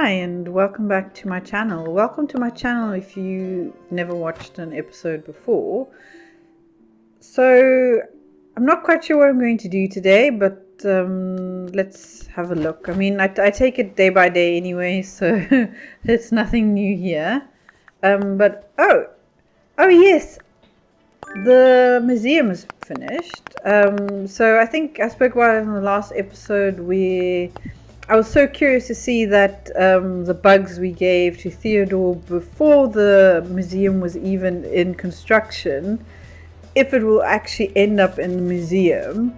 Hi and welcome back to my channel. Welcome to my channel if you've never watched an episode before. So I'm not quite sure what I'm going to do today, but let's have a look. I mean, I take it day by day anyway, so there's nothing new here. But oh yes, the museum is finished. So I think I spoke about it in the last episode where I was so curious to see that the bugs we gave to Theodore before the museum was even in construction, if it will actually end up in the museum.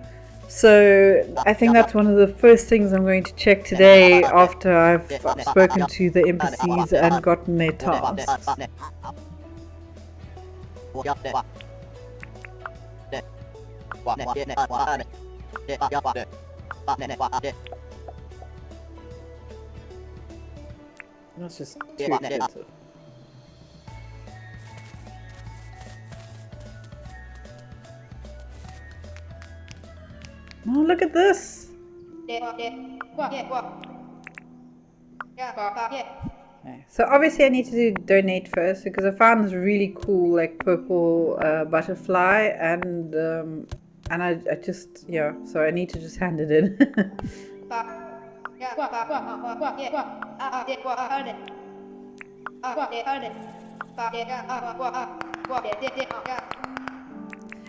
So I think that's one of the first things I'm going to check today after I've spoken to the NPCs and gotten their tasks. That's just too expensive. Oh, look at this! Okay. So obviously I need to donate first because I found this really cool like purple butterfly and I just, yeah, so I need to just hand it in.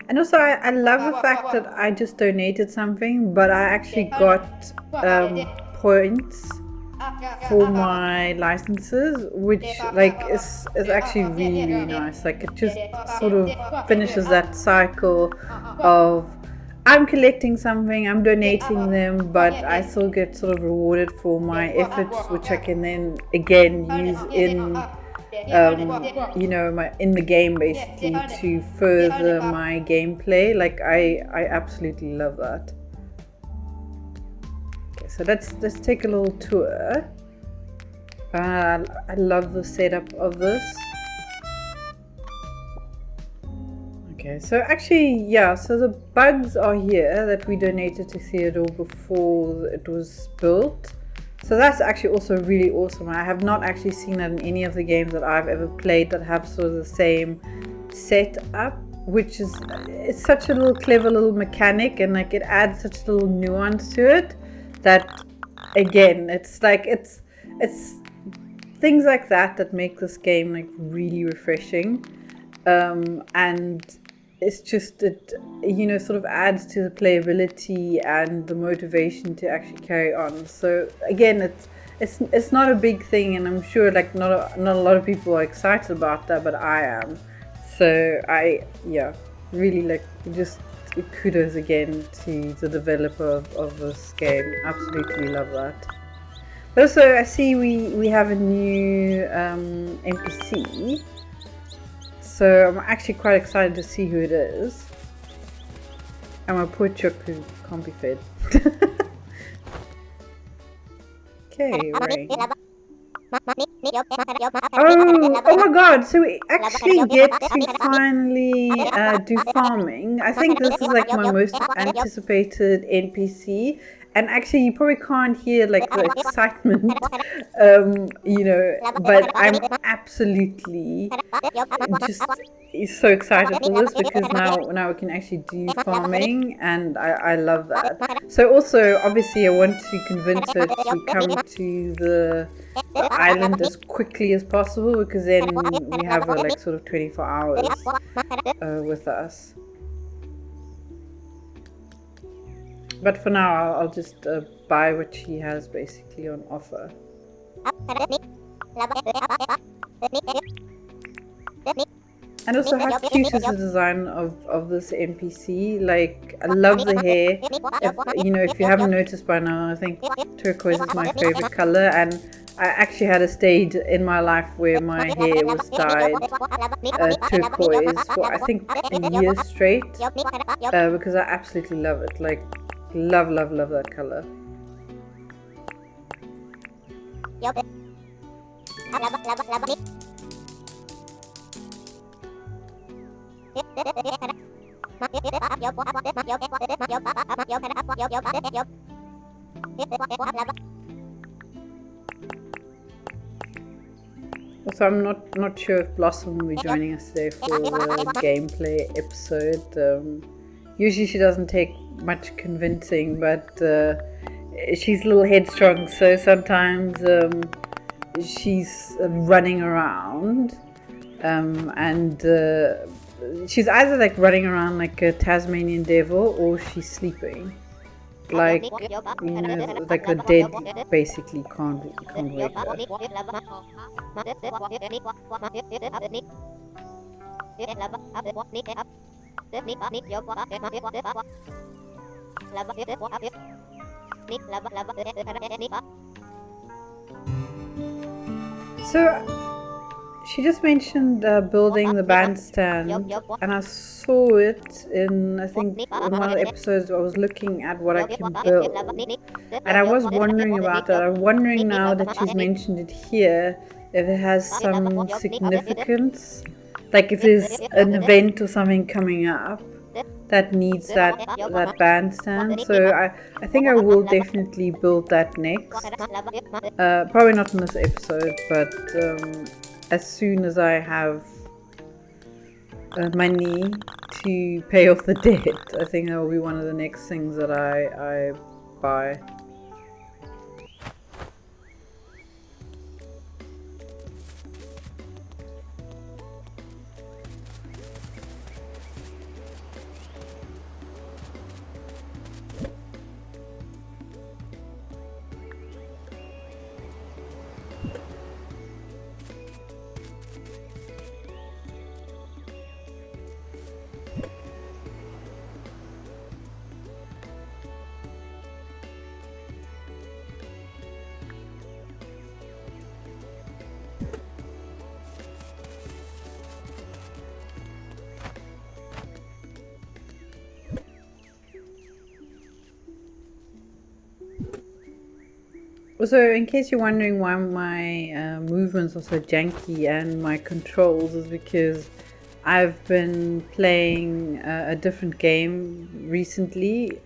And also I love the fact that I just donated something, but I actually got points for my licenses, which like is actually really nice. Like it just sort of finishes that cycle of I'm collecting something, I'm donating them, but I still get sort of rewarded for my efforts, which I can then again use in in the game basically to further my gameplay. Like I absolutely love that. Okay, so let's take a little tour. I love the setup of this. Okay, so actually, yeah, so the bugs are here that we donated to Theodore before it was built. So that's actually also really awesome. I have not actually seen that in any of the games that I've ever played that have sort of the same setup, which is, it's such a little clever little mechanic, and like it adds such a little nuance to it that, again, it's like, it's things like that make this game like really refreshing. And it's just, it sort of adds to the playability and the motivation to actually carry on. So again, it's not a big thing, and I'm sure like not a lot of people are excited about that, but I am. So really like just kudos again to the developer of this game. Absolutely love that. Also, I see we have a new NPC. So I'm actually quite excited to see who it is. And my poor Chook who can't be fed. Okay, right. Oh my god, so we actually get to finally do farming. I think this is like my most anticipated NPC. And actually you probably can't hear like the excitement, but I'm absolutely just so excited for this because now we can actually do farming, and I love that. So also obviously I want to convince her to come to the island as quickly as possible, because then we have like sort of 24 hours with us. But for now, I'll just buy what she has basically on offer. And also, how cute is the design of this NPC? Like, I love the hair. If you haven't noticed by now, I think turquoise is my favorite color. And I actually had a stage in my life where my hair was dyed turquoise for I think a year straight, because I absolutely love it. Like, love that color. Also, I'm not sure if Blossom will be joining us today for the gameplay episode. Usually she doesn't take much convincing, but she's a little headstrong, so sometimes she's running around, and she's either like running around like a Tasmanian devil, or she's sleeping. Like, you know, like the dead basically can't wake her. So she just mentioned building the bandstand, and I saw it in, I think, in one of the episodes. I was looking at what I can build, and I was wondering about that. I'm wondering now that she's mentioned it here, if it has some significance, like if there's an event or something coming up that needs that bandstand. So I think I will definitely build that next. Probably not in this episode, but as soon as I have money to pay off the debt, I think that will be one of the next things that I buy. Also, in case you're wondering why my movements are so janky and my controls, is because I've been playing a different game recently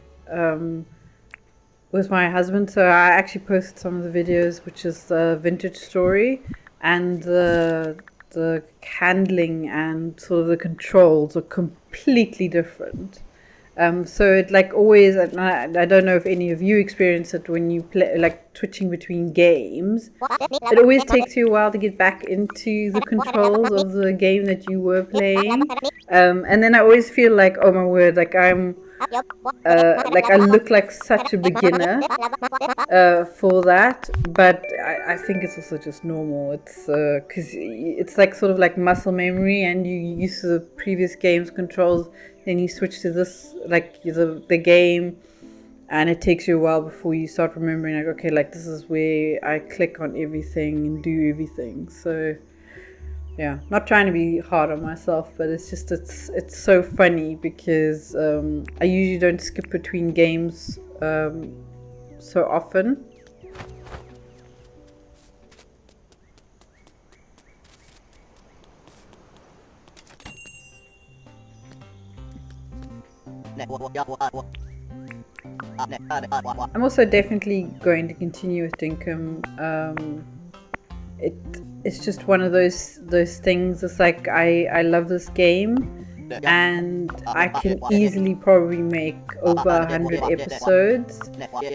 with my husband. So I actually posted some of the videos, which is the vintage story, and the handling and sort of the controls are completely different. So it like always, I don't know if any of you experience it when you play, like switching between games. It always takes you a while to get back into the controls of the game that you were playing. And then I always feel like, oh my word, like like I look like such a beginner for that, but I think it's also just normal. It's because it's like sort of like muscle memory, and you use the previous game's controls, then you switch to this, like the game, and it takes you a while before you start remembering, like, okay, like this is where I click on everything and do everything. So yeah, not trying to be hard on myself, but it's just it's so funny because I usually don't skip between games so often. I'm also definitely going to continue with Dinkum. It's just one of those things. It's like I love this game, and I can easily probably make over 100 episodes.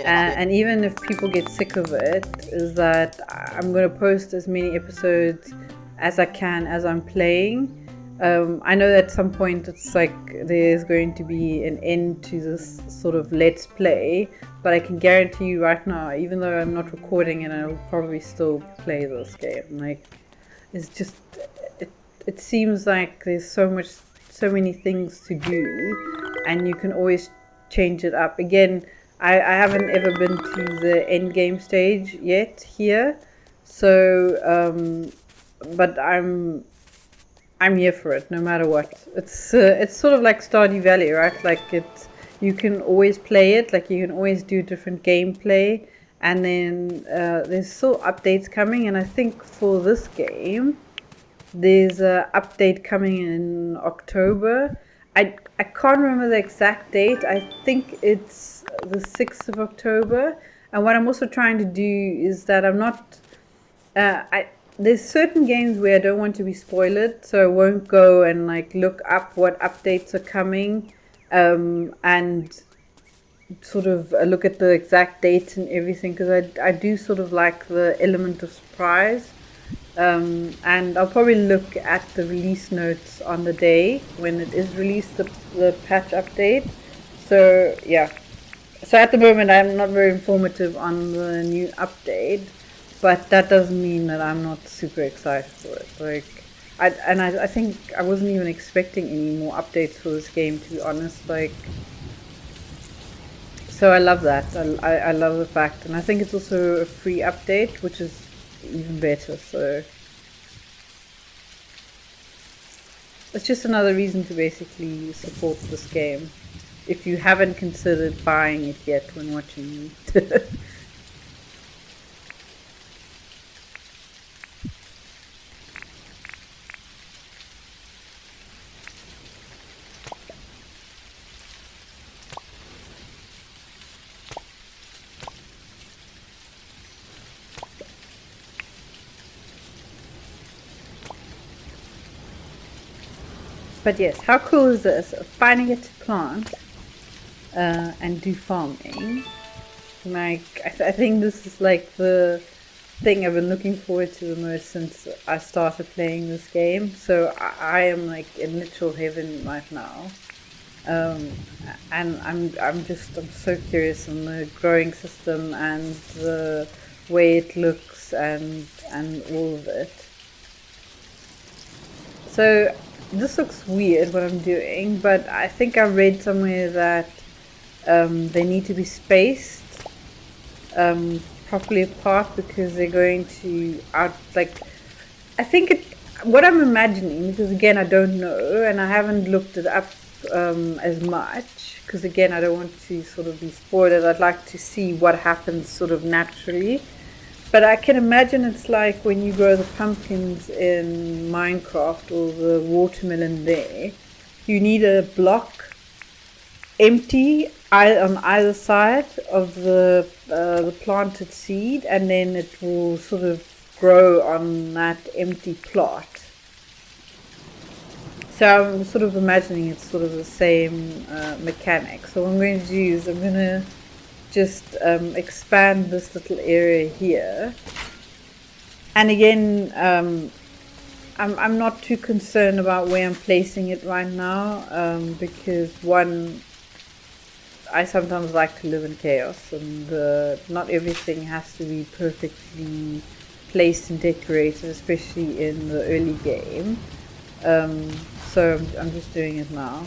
And even if people get sick of it, is that I'm going to post as many episodes as I can as I'm playing. I know that at some point it's like there's going to be an end to this sort of let's play, but I can guarantee you right now, even though I'm not recording it, I'll probably still play this game. Like, it's just, it seems like there's so many things to do, and you can always change it up. Again, I haven't ever been to the end game stage yet here, so but I'm here for it no matter what. It's sort of like Stardew Valley, right? Like you can always play it, like you can always do different gameplay, and then there's still updates coming, and I think for this game there's an update coming in October. I can't remember the exact date. I think it's the 6th of October. And what I'm also trying to do is that I'm not there's certain games where I don't want to be spoiled, so I won't go and like look up what updates are coming, and sort of look at the exact dates and everything, because I do sort of like the element of surprise. And I'll probably look at the release notes on the day when it is released, the patch update. So yeah, so at the moment I'm not very informative on the new update, but that doesn't mean that I'm not super excited for it. Like, I think I wasn't even expecting any more updates for this game, to be honest. Like, so I love that. I love the fact, and I think it's also a free update, which is even better. So it's just another reason to basically support this game if you haven't considered buying it yet when watching me. But yes, how cool is this? Finding it to plant and do farming. Like, I think this is like the thing I've been looking forward to the most since I started playing this game. So I am like in literal heaven right now. And I'm so curious on the growing system and the way it looks and all of it. So this looks weird what I'm doing, but I think I read somewhere that they need to be spaced properly apart, because they're going to I think what I'm imagining, because again I don't know and I haven't looked it up as much, because again I don't want to sort of be spoiled. I'd like to see what happens sort of naturally. But I can imagine it's like when you grow the pumpkins in Minecraft or the watermelon there, you need a block empty on either side of the planted seed, and then it will sort of grow on that empty plot. So I'm sort of imagining it's sort of the same mechanic. So what I'm going to do is I'm going to just expand this little area here, and again I'm not too concerned about where I'm placing it right now, because one, I sometimes like to live in chaos, and not everything has to be perfectly placed and decorated, especially in the early game. So I'm just doing it now.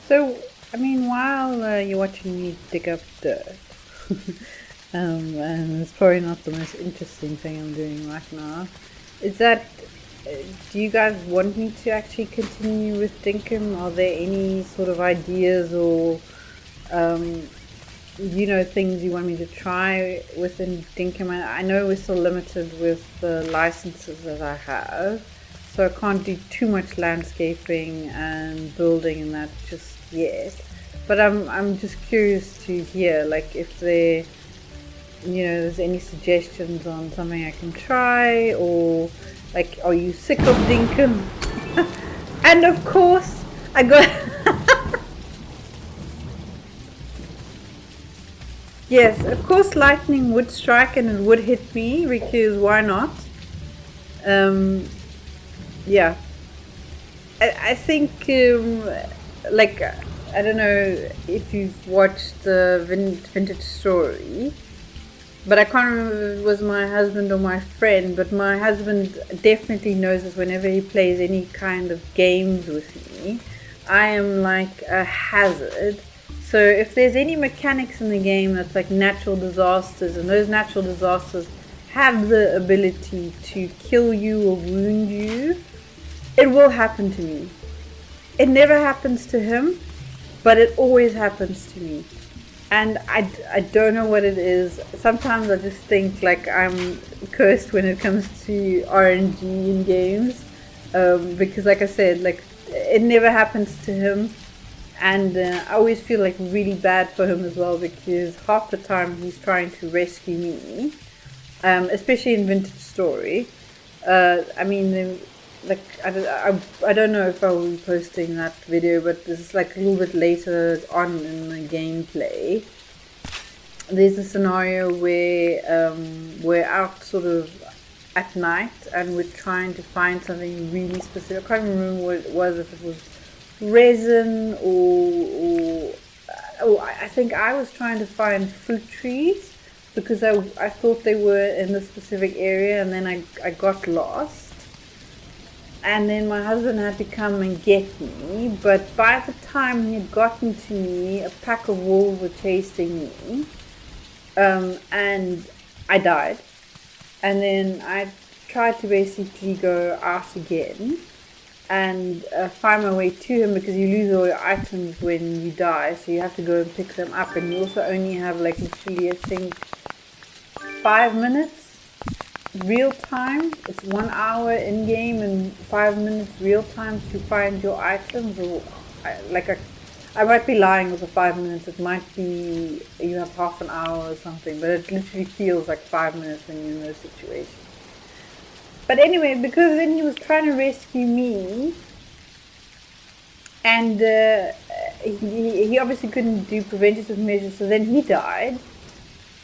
So, I mean, while you're watching me dig up dirt, and it's probably not the most interesting thing I'm doing right now, is that, do you guys want me to actually continue with Dinkum? Are there any sort of ideas or, things you want me to try within Dinkum? I know we're still limited with the licenses that I have, so I can't do too much landscaping and building and that just yet. But I'm just curious to hear, like, if there's any suggestions on something I can try, or Like, are you sick of Dinkum? And of course, I got... Yes, of course lightning would strike and it would hit me, because why not? Yeah. I think, like, I don't know if you've watched the Vintage Story, but I can't remember if it was my husband or my friend, but my husband definitely knows this whenever he plays any kind of games with me. I am like a hazard. So if there's any mechanics in the game that's like natural disasters, and those natural disasters have the ability to kill you or wound you, it will happen to me. It never happens to him, but it always happens to me. And I don't know what it is. Sometimes I just think like I'm cursed when it comes to RNG in games, because like I said, like it never happens to him. And I always feel like really bad for him as well, because half the time he's trying to rescue me, especially in Vintage Story. I mean, like I don't know if I will be posting that video, but this is like a little bit later on in the gameplay. There's a scenario where we're out sort of at night and we're trying to find something really specific. I can't remember what it was, if it was resin or I think I was trying to find fruit trees, because I thought they were in a specific area, and then I got lost. And then my husband had to come and get me, but by the time he had gotten to me, a pack of wolves were chasing me, and I died. And then I tried to basically go out again and find my way to him, because you lose all your items when you die, so you have to go and pick them up, and you also only have like literally I think 5 minutes real time. It's 1 hour in game and 5 minutes real time to find your items. Or I might be lying with the 5 minutes. It might be you have half an hour or something, but it literally feels like 5 minutes when you're in those situations. But anyway, because then he was trying to rescue me, and he obviously couldn't do preventative measures, so then he died.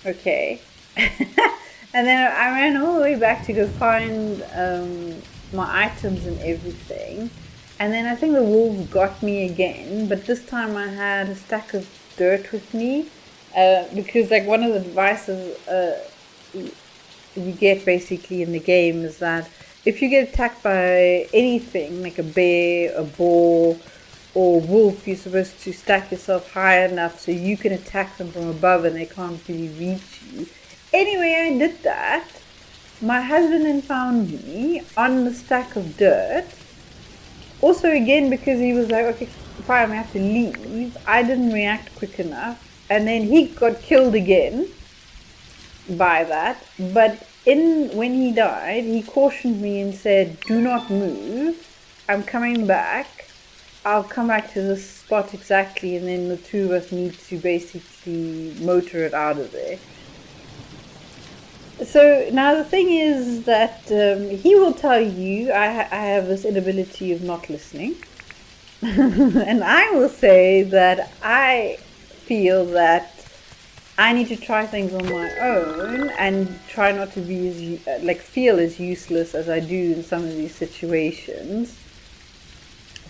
Okay. And then I ran all the way back to go find my items and everything. And then I think the wolves got me again, but this time I had a stack of dirt with me, because like one of the devices you get basically in the game is that if you get attacked by anything like a bear, a boar, or wolf, you're supposed to stack yourself high enough so you can attack them from above and they can't really reach you. Anyway, I did that. My husband then found me on the stack of dirt. Also, again, because he was like, okay, fine, I have to leave. I didn't react quick enough. And then he got killed again by that. But when he died, he cautioned me and said, do not move. I'm coming back. I'll come back to this spot exactly. And then the two of us need to basically motor it out of there. So now the thing is that he will tell you I have this inability of not listening. And I will say that I feel that I need to try things on my own and try not to be feel as useless as I do in some of these situations.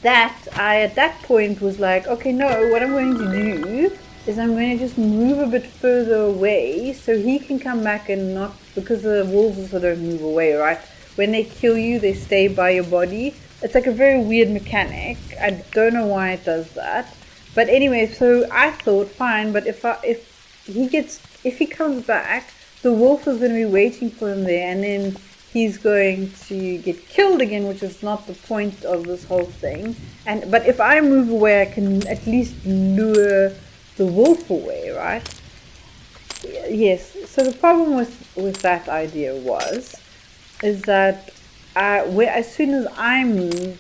That I at that point was like, okay, no, what I'm going to do is I'm going to just move a bit further away so he can come back and not, because the wolves also don't move away, right? When they kill you, they stay by your body. It's like a very weird mechanic. I don't know why it does that. But anyway, so I thought, fine, but if he comes back, the wolf is going to be waiting for him there, and then he's going to get killed again, which is not the point of this whole thing. But if I move away, I can at least lure the wolf away, right? Yes. So the problem with that idea is that as soon as I moved,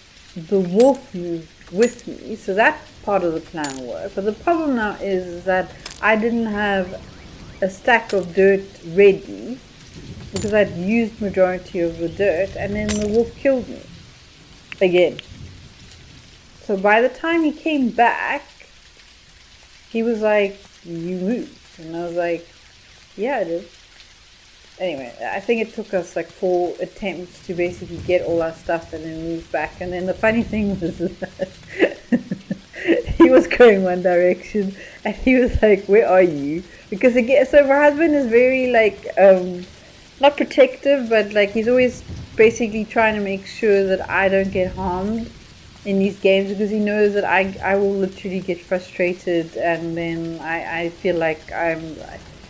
the wolf moved with me. So that part of the plan worked. But the problem now is that I didn't have a stack of dirt ready, because I'd used majority of the dirt, and then the wolf killed me again. So by the time he came back, he was like, "You moved," and I was like, "Yeah, I did." Anyway, I think it took us like 4 attempts to basically get all our stuff and then move back. And then the funny thing was that he was going one direction and he was like, "Where are you?" Because again, so my husband is very like not protective, but like he's always basically trying to make sure that I don't get harmed in these games, because he knows that I will literally get frustrated, and then I feel like I'm,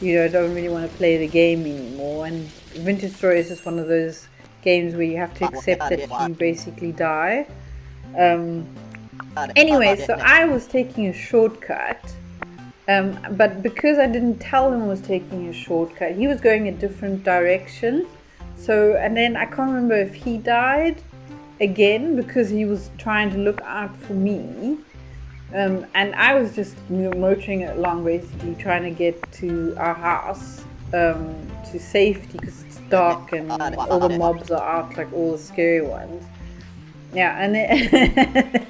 you know, I don't really want to play the game anymore. And Vintage Story is just one of those games where you have to accept that you basically die. Anyway, so I was taking a shortcut, but because I didn't tell him I was taking a shortcut, he was going a different direction. So, and then I can't remember if he died again because he was trying to look out for me. And I was just, you know, motoring along, basically trying to get to our house to safety, because it's dark and all the mobs are out, like all the scary ones. Yeah, and then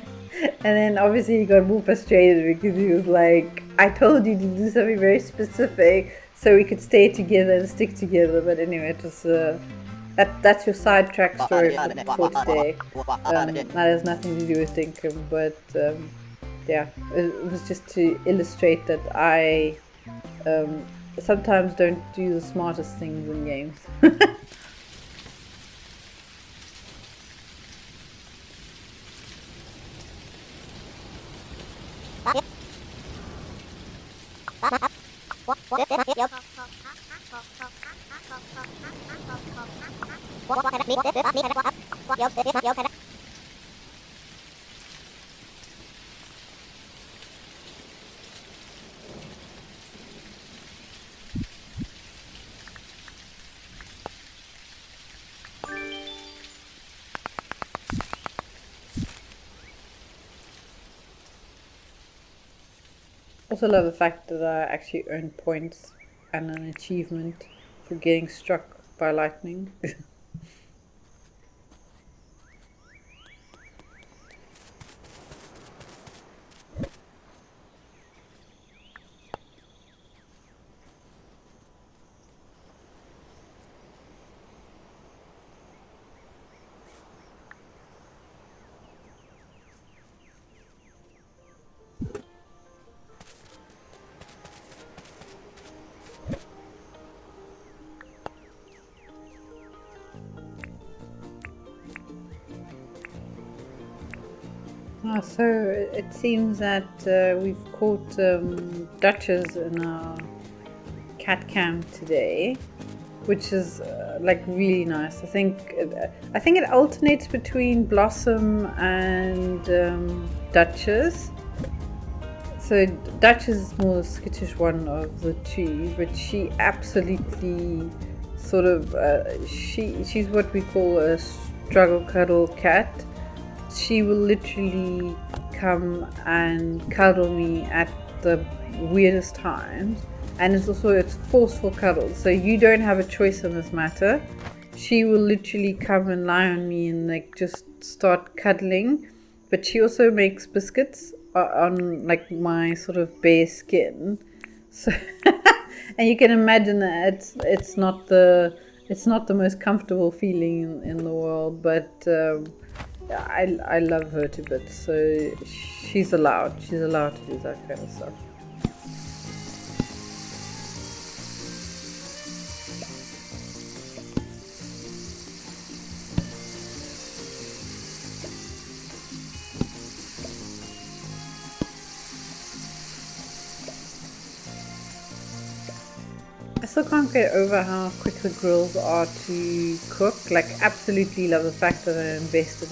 and then obviously he got more frustrated because he was like, "I told you to do something very specific so we could stay together and stick together." But anyway, it was that's your sidetrack story for today. That has nothing to do with Dinkum, but yeah, it was just to illustrate that I sometimes don't do the smartest things in games. Also love the fact that I actually earned points and an achievement for getting struck by lightning. So it seems that we've caught duchess in our cat camp today, which is like really nice. I think it alternates between Blossom and Duchess. So Duchess is more the skittish one of the two, but she absolutely sort of she's what we call a struggle cuddle cat. She will literally come and cuddle me at the weirdest times, and it's forceful cuddles, so you don't have a choice in this matter. She will literally come and lie on me and like just start cuddling, but she also makes biscuits on like my sort of bare skin, so and you can imagine that it's not the most comfortable feeling in the world, but I love her to bits, so she's allowed to do that kind of stuff. I still can't get over how quick the grills are to cook. Like, absolutely love the fact that I invested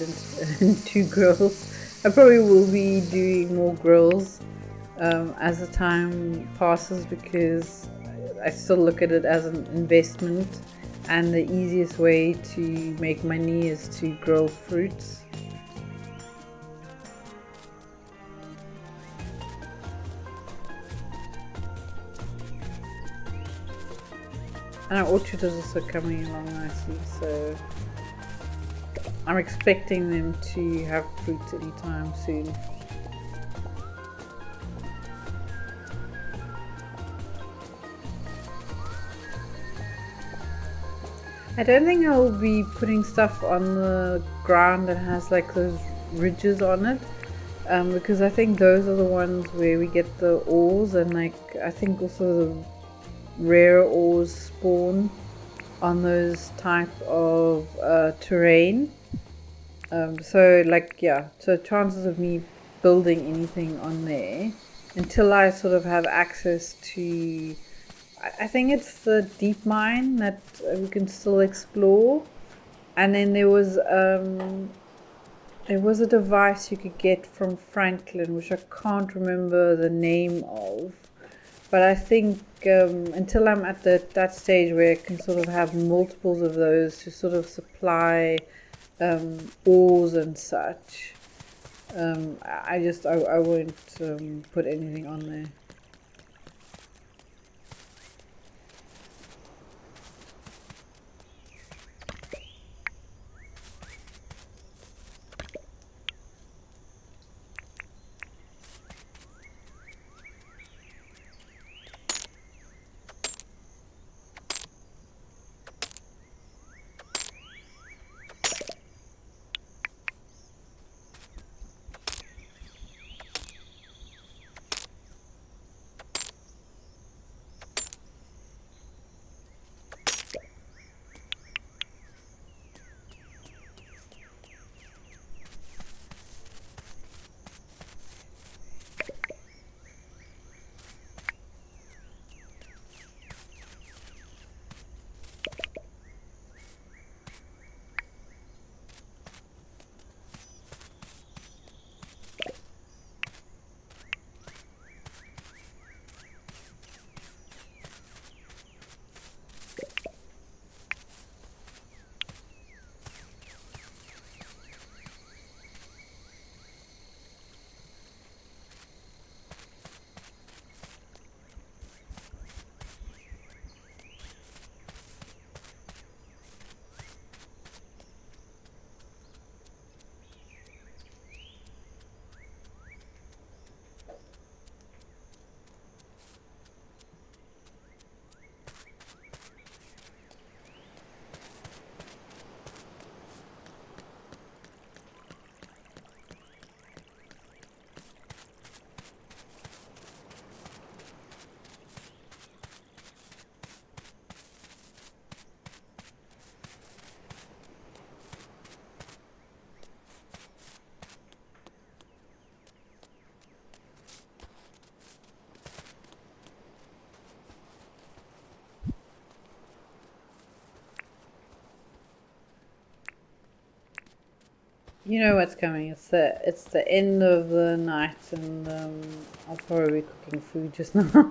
in 2 grills. I probably will be doing more grills as the time passes, because I still look at it as an investment, and the easiest way to make money is to grill fruits. And our orchard is also coming along nicely, so I'm expecting them to have fruit anytime soon. I don't think I'll be putting stuff on the ground that has like those ridges on it, because I think those are the ones where we get the ores, and like I think also the rare ores spawn on those type of terrain. So like yeah, so chances of me building anything on there until I sort of have access to, I think it's the deep mine that we can still explore. And then there was a device you could get from Franklin, which I can't remember the name of. But I think until I'm at that stage where I can sort of have multiples of those to sort of supply ores and such, I won't put anything on there. You know what's coming. It's the end of the night, and I'll probably be cooking food just now.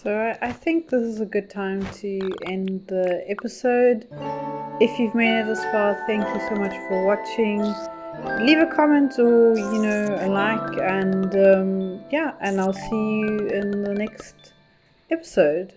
So I think this is a good time to end the episode. If you've made it this far, thank you so much for watching. Leave a comment or a like, and yeah, and I'll see you in the next episode.